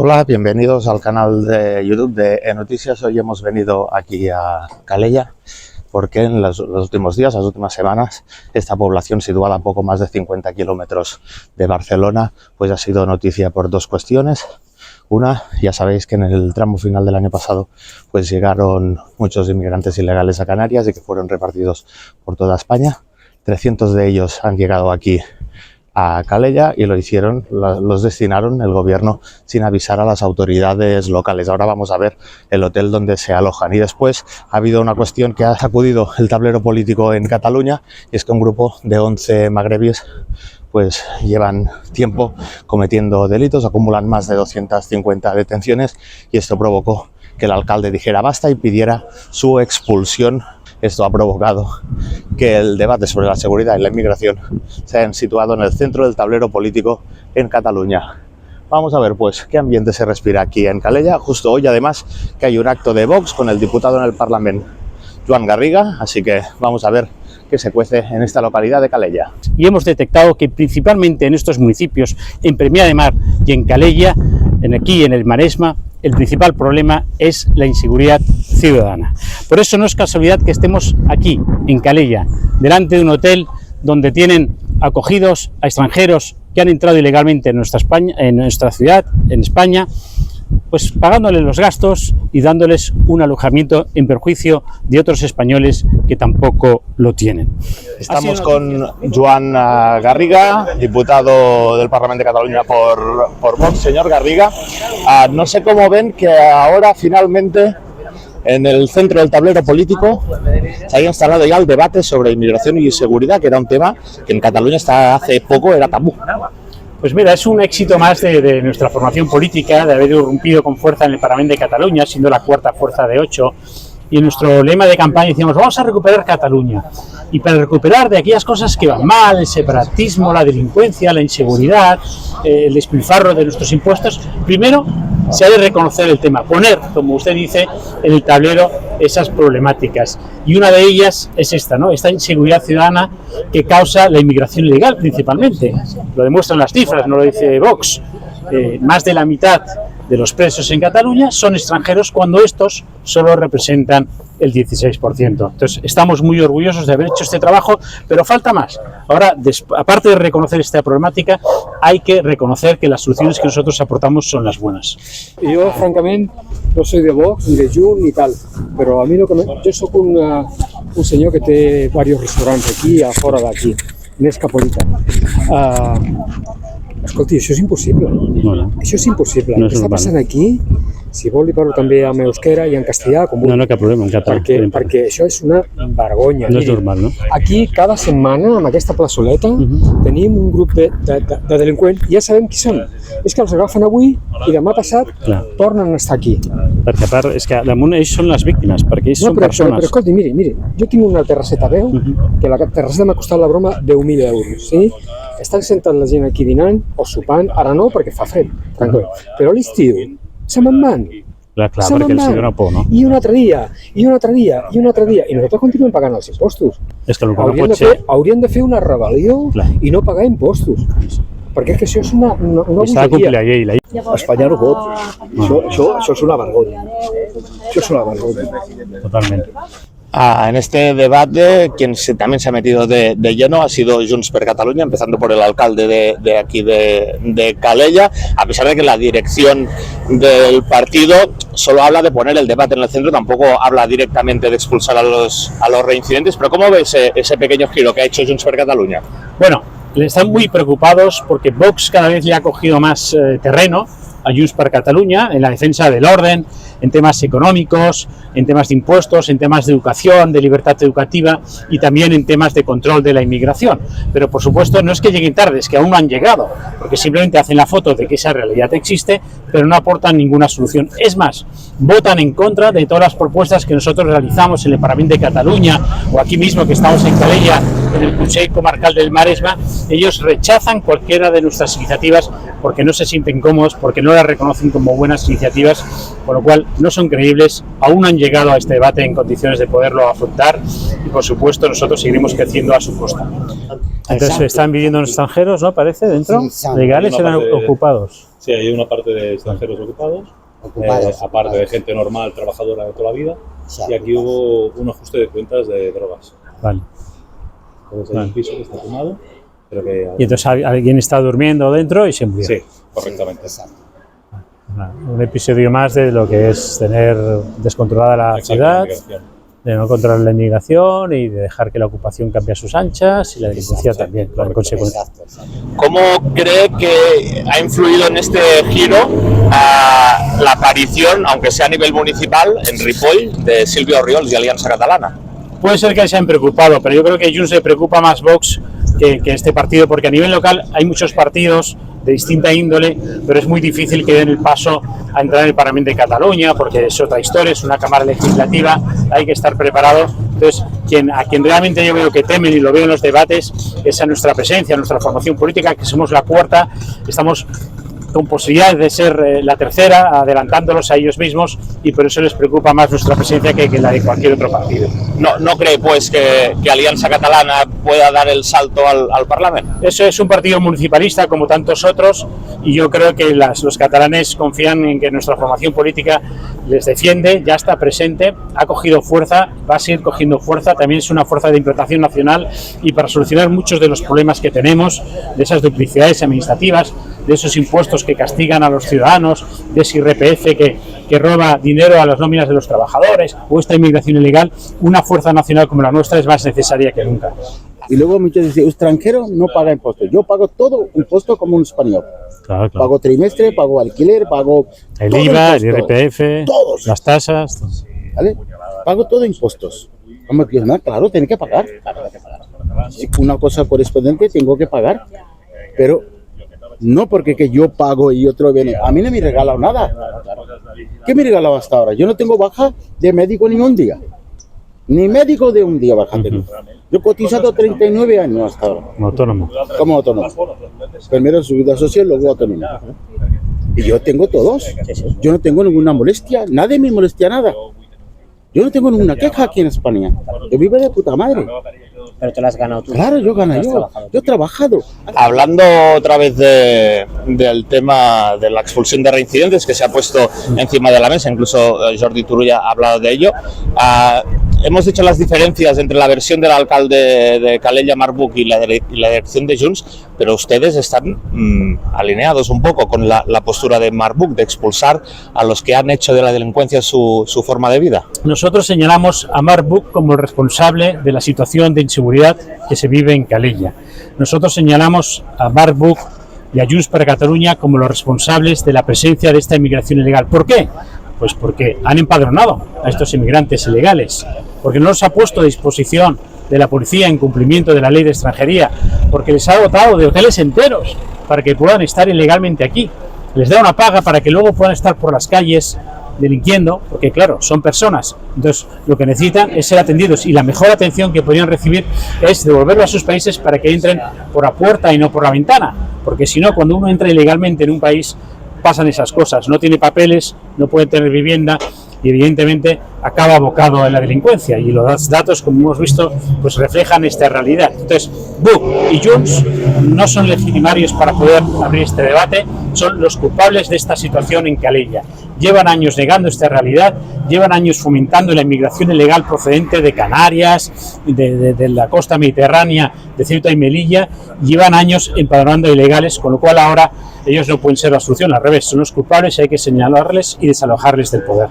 Hola, bienvenidos al canal de YouTube de E-Noticias. Hoy hemos venido aquí a Calella porque en los últimos días, las últimas semanas, esta población situada a poco más de 50 kilómetros de Barcelona, pues ha sido noticia por dos cuestiones. Una, ya sabéis que en el tramo final del año pasado pues llegaron muchos inmigrantes ilegales a Canarias y que fueron repartidos por toda España. 300 de ellos han llegado aquí a Calella y lo hicieron, los destinaron el gobierno sin avisar a las autoridades locales. Ahora vamos a ver el hotel donde se alojan. Y después ha habido una cuestión que ha sacudido el tablero político en Cataluña, y es que un grupo de 11 magrebíes pues llevan tiempo cometiendo delitos, acumulan más de 250 detenciones, y esto provocó que el alcalde dijera basta y pidiera su expulsión. Esto ha provocado que el debate sobre la seguridad y la inmigración se hayan situado en el centro del tablero político en Cataluña. Vamos a ver pues qué ambiente se respira aquí en Calella, justo hoy además que hay un acto de Vox con el diputado en el Parlamento, Joan Garriga, así que vamos a ver qué se cuece en esta localidad de Calella. Y hemos detectado que principalmente en estos municipios, en Premià de Mar y en Calella, aquí en el Maresma, el principal problema es la inseguridad ciudadana. Por eso no es casualidad que estemos aquí, en Calella, delante de un hotel donde tienen acogidos a extranjeros que han entrado ilegalmente en nuestra ciudad, en España, pues pagándoles los gastos y dándoles un alojamiento en perjuicio de otros españoles que tampoco lo tienen. Estamos con Joan Garriga, diputado del Parlamento de Cataluña por Vox. Señor Garriga, no sé cómo ven que ahora finalmente en el centro del tablero político se haya instalado ya el debate sobre inmigración y seguridad, que era un tema que en Cataluña hasta hace poco era tabú. Pues mira, es un éxito más de nuestra formación política, de haber irrumpido con fuerza en el Parlamento de Cataluña, siendo la cuarta fuerza de 8. Y en nuestro lema de campaña decíamos, vamos a recuperar Cataluña. Y para recuperar de aquellas cosas que van mal, el separatismo, la delincuencia, la inseguridad, el despilfarro de nuestros impuestos, primero se ha de reconocer el tema, poner, como usted dice, en el tablero esas problemáticas. Y una de ellas es esta, ¿no? Esta inseguridad ciudadana que causa la inmigración ilegal principalmente. Lo demuestran las cifras, no lo dice Vox. Más de la mitad de los presos en Cataluña son extranjeros cuando estos solo representan el 16%. Entonces, estamos muy orgullosos de haber hecho este trabajo, pero falta más. Ahora, aparte de reconocer esta problemática, hay que reconocer que las soluciones que nosotros aportamos son las buenas. Yo, francamente, no soy de Vox, ni de Junts, ni tal, però a mi jo soc un senyor que té diversos restaurants aquí, a fora d'aquí, més Capolita. Escolti, això és impossible. Això és impossible. El que està passant aquí, si vol li parlo també en euskera i en castellà, com no, cap problema, en català. Perquè això és una vergonya. No és normal, no? Aquí, cada setmana, en aquesta plaçoleta, tenim un grup de delinqüents i ja sabem qui són. És que els agafen avui i demà passat tornen a estar aquí. Perquè a part, és que damunt ells són les víctimes, perquè ells són persones. Però escolti, miri, jo tinc una terrasseta veu, que la terrasseta m'ha costat la broma 10.000 euros, sí? Estan sentant la gent aquí dinant o sopant, ara no perquè fa fred, tranquil. Però a l'estiu se me'n van. Clar, perquè els dona por, no? I un altre dia, i nosaltres continuem pagant els impostos. És que el que no pot ser... Haurien de fer una rebel·lió i no pagar impostos. Perquè és que això és una bogeria. S'ha de complir la llei. Espanya no pot. Això és una vergonya. Això és una vergonya. Totalment. En este debate, quien también se ha metido de lleno ha sido Junts per Catalunya, empezando por el alcalde de aquí de Calella, a pesar de que la dirección del partido solo habla de poner el debate en el centro, tampoco habla directamente de expulsar a los reincidentes. Pero ¿cómo ves ese pequeño giro que ha hecho Junts per Catalunya? Bueno, están muy preocupados porque Vox cada vez le ha cogido más terreno a Junts per Catalunya en la defensa del orden, en temas económicos, en temas de impuestos, en temas de educación, de libertad educativa y también en temas de control de la inmigración. Pero por supuesto no es que lleguen tarde, es que aún no han llegado, porque simplemente hacen la foto de que esa realidad existe, pero no aportan ninguna solución. Es más, votan en contra de todas las propuestas que nosotros realizamos en el Parlamento de Cataluña o aquí mismo que estamos en Calella, en el Consell Comarcal del Maresma. Ellos rechazan cualquiera de nuestras iniciativas porque no se sienten cómodos, porque no las reconocen como buenas iniciativas, con lo cual no son creíbles, aún no han llegado a este debate en condiciones de poderlo afrontar y por supuesto nosotros seguiremos creciendo a su costa. Entonces están viviendo en extranjeros, ¿no? Parece, dentro, legales eran ocupados. Sí, Sí, hay una parte de extranjeros ocupados, aparte de gente normal, trabajadora de toda la vida, y aquí hubo un ajuste de cuentas de drogas. Vale. Entonces hay un piso que está tomado, pero que... Y entonces alguien está durmiendo dentro y se murió. Sí, correctamente. Un episodio más de lo que es tener descontrolada la ciudad, de no controlar la inmigración y de dejar que la ocupación cambie a sus anchas y la delincuencia también, claro, en consecuencia. ¿Cómo cree que ha influido en este giro la aparición, aunque sea a nivel municipal, en Ripoll, de Silvio Oriols y Alianza Catalana? Puede ser que se hayan preocupado, pero yo creo que a Junts le preocupa más Vox que este partido, porque a nivel local hay muchos partidos de distinta índole, pero es muy difícil que den el paso a entrar en el Parlamento de Cataluña, porque es otra historia, es una cámara legislativa, hay que estar preparado. Entonces, a quien realmente yo veo que temen, y lo veo en los debates, es a nuestra presencia, a nuestra formación política, que somos la cuarta, estamos con posibilidades de ser la tercera, adelantándolos a ellos mismos, y por eso les preocupa más nuestra presencia que la de cualquier otro partido. ¿No cree pues que Alianza Catalana pueda dar el salto al Parlamento? Eso es un partido municipalista como tantos otros, y yo creo que los catalanes confían en que nuestra formación política les defiende, ya está presente, ha cogido fuerza, va a seguir cogiendo fuerza, también es una fuerza de implantación nacional, y para solucionar muchos de los problemas que tenemos, de esas duplicidades administrativas, de esos impuestos que castigan a los ciudadanos, de ese IRPF que roba dinero a las nóminas de los trabajadores, o esta inmigración ilegal, una fuerza nacional como la nuestra es más necesaria que nunca. Y luego muchos dicen, extranjero no paga impuestos. Yo pago todo impuesto como un español. Claro. Pago trimestre, pago alquiler, pago... El IVA, el IRPF, todos. las tasas... ¿Vale? Pago todo impuestos. Claro, tiene que pagar. Si una cosa correspondiente tengo que pagar. Pero no porque que yo pago y otro viene. A mí no me he regalado nada. ¿Qué me he regalado hasta ahora? Yo no tengo baja de médico ni un día. Ni médico de un día baja tengo. Yo he cotizado 39 años hasta ahora. Como autónomo. Como autónomo. Primero seguridad social, luego autónomo. Y yo tengo todos. Yo no tengo ninguna molestia. Nadie me molestia nada. Yo no tengo ninguna queja aquí en España. Yo vivo de puta madre. Pero te la has ganado tú. Claro, yo gano yo. Yo he trabajado. Hablando otra vez del tema de la expulsión de reincidentes que se ha puesto encima de la mesa, incluso Jordi Turull ha hablado de ello, hemos dicho las diferencias entre la versión del alcalde de Calella, Marc Buch, y la dirección de Junts, pero ustedes están alineados un poco con la postura de Marc Buch de expulsar a los que han hecho de la delincuencia su forma de vida. Nosotros señalamos a Marc Buch como el responsable de la situación de inseguridad que se vive en Calella. Nosotros señalamos a Marc Buch y a Junts per Catalunya como los responsables de la presencia de esta inmigración ilegal. ¿Por qué? Pues porque han empadronado a estos inmigrantes ilegales, porque no los ha puesto a disposición de la policía en cumplimiento de la ley de extranjería, porque les ha dotado de hoteles enteros para que puedan estar ilegalmente aquí. Les da una paga para que luego puedan estar por las calles delinquiendo, porque claro, son personas, entonces lo que necesitan es ser atendidos, y la mejor atención que podrían recibir es devolverlo a sus países para que entren por la puerta y no por la ventana, porque si no, cuando uno entra ilegalmente en un país pasan esas cosas, no tiene papeles, no puede tener vivienda y evidentemente acaba abocado en la delincuencia, y los datos, como hemos visto, pues reflejan esta realidad. Entonces, Buch y Junts no son legitimarios para poder abrir este debate, son los culpables de esta situación en Calella. Llevan años negando esta realidad, llevan años fomentando la inmigración ilegal procedente de Canarias, de la costa mediterránea, de Ceuta y Melilla, llevan años empadronando ilegales, con lo cual ahora ellos no pueden ser la solución, al revés, son los culpables y hay que señalarles y desalojarles del poder.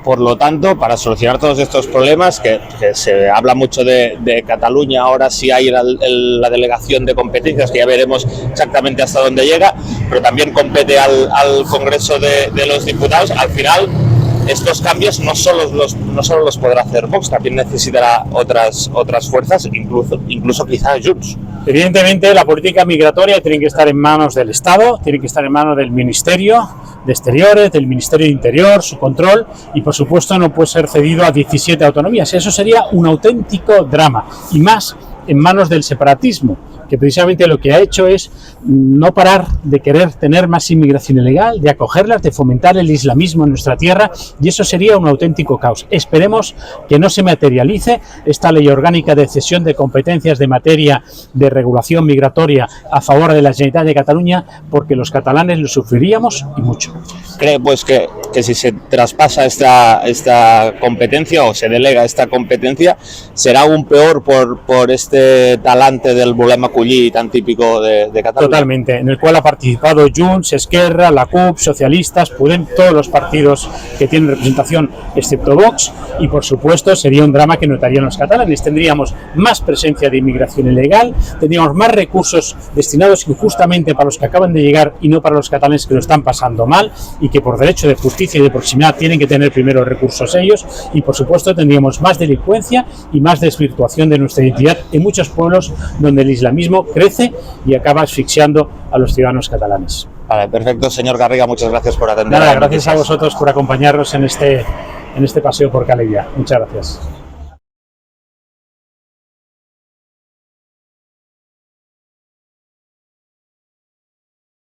Por lo tanto, para solucionar todos estos problemas, que se habla mucho de Cataluña, ahora sí hay la delegación de competencias, que ya veremos exactamente hasta dónde llega, pero también compete al Congreso de los Diputados. Al final, estos cambios no solo los podrá hacer Vox, también necesitará otras fuerzas, incluso quizá Junts. Evidentemente, la política migratoria tiene que estar en manos del Estado, tiene que estar en manos del Ministerio de Exteriores, del Ministerio de Interior, su control, y por supuesto no puede ser cedido a 17 autonomías. Eso sería un auténtico drama, y más en manos del separatismo, que precisamente lo que ha hecho es no parar de querer tener más inmigración ilegal, de acogerlas, de fomentar el islamismo en nuestra tierra, y eso sería un auténtico caos. Esperemos que no se materialice esta ley orgánica de cesión de competencias de materia de regulación migratoria a favor de la Generalitat de Cataluña, porque los catalanes lo sufriríamos y mucho. ¿Cree pues que si se traspasa esta competencia o se delega esta competencia será aún peor por este talante del volem acollir tan típico de Cataluña? Totalmente, en el cual ha participado Junts, Esquerra, la CUP, socialistas, Podem, todos los partidos que tienen representación excepto Vox, y por supuesto sería un drama que notarían los catalanes. Tendríamos más presencia de inmigración ilegal, tendríamos más recursos destinados injustamente para los que acaban de llegar y no para los catalanes que lo están pasando mal y que por derecho de justicia y de proximidad tienen que tener primero recursos ellos, y por supuesto tendríamos más delincuencia y más desvirtuación de nuestra identidad en muchos pueblos donde el islamismo crece y acaba asfixiando a los ciudadanos catalanes. Vale, perfecto, señor Garriga, muchas gracias por atender. Nada, gracias a vosotros por acompañarnos en este paseo por Calella. Muchas gracias.